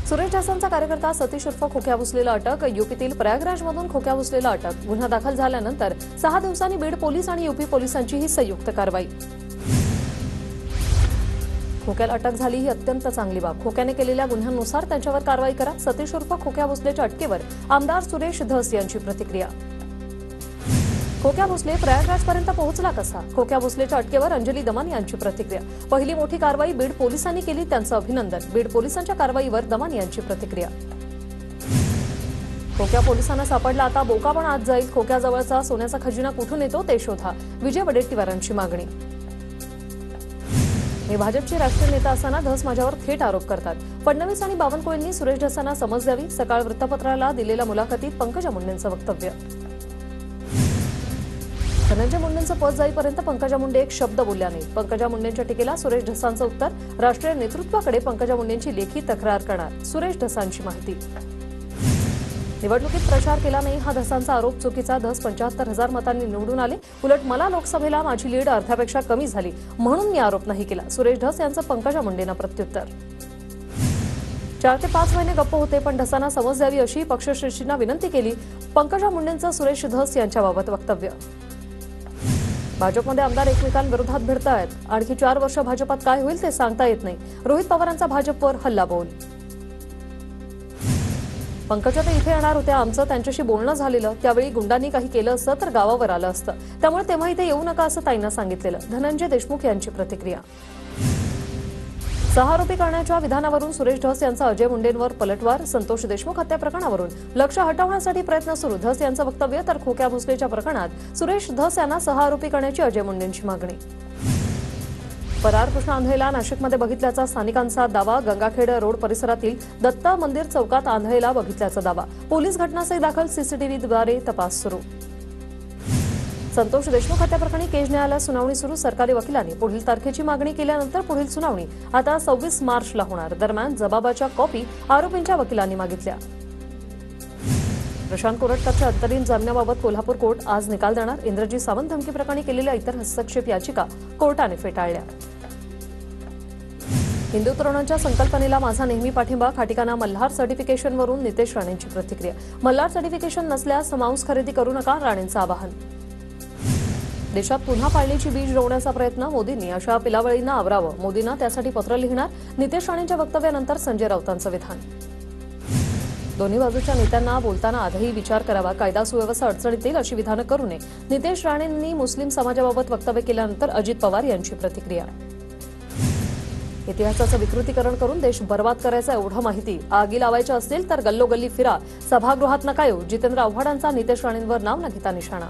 सुरेश ढसांचा कार्यकर्ता सतीश उर्फ खोक्या भोसलेला अटक. यूपीतील प्रयागराजमधून खोक्या भोसलेला अटक. गुन्हा दाखल झाल्यानंतर 6 दिवसांनी बीड पोलीस आणि यूपी पोलिसांची ही संयुक्त कारवाई. खोक्याला अटक झाली ही अत्यंत चांगली बाब. खोक्याने केलेल्या गुन्ह्यांनुसार त्यांच्यावर कारवाई करा. सतीश उर्फ खोक्या भोसलेच्या अटकेवर आमदार सुरेश धस यांची प्रतिक्रिया. खोक्या भोसले प्रयागराजपर्यंत पोहोचला कसा? खोक्या भोसलेच्या अटकेवर अंजली दमान यांची प्रतिक्रिया. पहिली मोठी कारवाई बीड पोलिसांनी केली, त्यांचं अभिनंदन. बीड पोलिसांच्या कारवाईवर दमान यांची प्रतिक्रिया. खोक्या पोलिसांना सापडला, आता बोका पण आत जाईल. खोक्याजवळचा सोन्याचा खजिना कुठून येतो ते शोधा. विजय वडेट्टीवारांची मागणी. मी भाजपचे राष्ट्रीय नेता असताना धस माझ्यावर थेट आरोप करतात. फडणवीस आणि बावनकुळेंनी सुरेश ढसांना समज द्यावी. सकाळ वृत्तपत्राला दिलेल्या मुलाखतीत पंकजा मुंडेंचं वक्तव्य. धनंजय मुंडेंचं पद जाईपर्यंत पंकजा मुंडे एक शब्द बोलल्या नाही. पंकजा मुंडेंच्या टीकेला सुरेश ढसांचं उत्तर. राष्ट्रीय नेतृत्वाकडे पंकजा मुंडेंची लेखी तक्रार करणार. सुरेश ढसांची माहिती. निवडणुकीत प्रचार केला नाही हा धसांचा आरोप चुकीचा. धस 75,000 मतांनी निवडून आले. उलट मला लोकसभेला माझी लीड अर्ध्यापेक्षा कमी झाली म्हणून मी आरोप नाही केला. सुरेश ढस यांचं पंकजा मुंडेंना प्रत्युत्तर. 4 ते 5 महिने गप्प होते, पण ढसांना समज द्यावी अशी पक्षश्रेष्ठींना विनंती केली. पंकजा मुंडेंचं सुरेश धस यांच्याबाबत वक्तव्य. भाजपमध्ये आमदार एकमेकांविरोधात भिडतायत. आणखी 4 वर्ष भाजपात काय होईल ते सांगता येत नाही. रोहित पवारांचा भाजपवर हल्लाबोल. पंकजा ते इथे येणार होत्या. आमचं त्यांच्याशी बोलणं झालेलं. त्यावेळी गुंडांनी काही केलं असतं तर गावावर आलं असतं. त्यामुळे तेव्हा इथे येऊ नका असं ताईंना सांगितलेलं. धनंजय देशमुख यांची प्रतिक्रिया. 6 आरोपी करण्याच्या विधानावरून सुरेश धस यांचा अजय मुंडेंवर पलटवार. संतोष देशमुख हत्या प्रकरणावरून लक्ष हटवण्यासाठी प्रयत्न सुरू. धस यांचं वक्तव्य. तर खोक्या भोसलेच्या प्रकरणात सुरेश धस यांना 6 आरोपी करण्याची अजय मुंडेंची मागणी. फरार कृष्ण आंधळेला नाशिकमध्ये बघितल्याचा स्थानिकांचा दावा. गंगाखेड रोड परिसरातील दत्त मंदिर चौकात आंधळेला बघितल्याचा दावा. पोलीस घटनास्थळी दाखल. सीसीटीव्हीद्वारे तपास सुरू. संतोष देशमुख हत्याप्रकरणी केज न्यायालयात सुनावणी सुरू. सरकारी वकिलांनी पुढील तारखेची मागणी केल्यानंतर पुढील सुनावणी आता 26 मार्चला होणार. दरम्यान जबाबाच्या कॉपी आरोपींच्या वकिलांनी मागितल्या. प्रशांत कोरटकरच्या अंतरिम जामिनाबाबत कोल्हापूर कोर्ट आज निकाल देणार. इंद्रजीत सावंत धमकी प्रकरणी केलेल्या इतर हस्तक्षेप याचिका कोर्टाने फेटाळल्या. हिंदू तरुणांच्या संकल्पनेला माझा नेहमी पाठिंबा. खाटिकाना मल्हार सर्टिफिकेशनवरून नितेश राणेंची प्रतिक्रिया. मल्हार सर्टिफिकेशन नसल्यास मांस खरेदी करू नका, राणेंचं आवाहन. देशात पुन्हा पाळणीची बीज रोवण्याचा प्रयत्न. मोदींनी अशा पिलावळींना आवरावं. मोदींना त्यासाठी पत्र लिहिणार. नितेश राणेंच्या वक्तव्यानंतर संजय राऊतांचं विधान. दोन्ही बाजूच्या नेत्यांना बोलताना आधीही विचार करावा. कायदा सुव्यवस्था अडचणीत येईल अशी विधानं करू नये. नितेश राणेंनी मुस्लिम समाजाबाबत वक्तव्य केल्यानंतर अजित पवार यांची प्रतिक्रिया. इतिहासाचं विकृतीकरण करून देश बर्बाद करायचा एवढं माहिती. आगी लावायच्या असतील तर गल्लोगल्ली फिरा. सभागृहात नका येऊ. जितेंद्र आव्हाडांचा नितेश राणेंवर नाव न घेता निशाणा.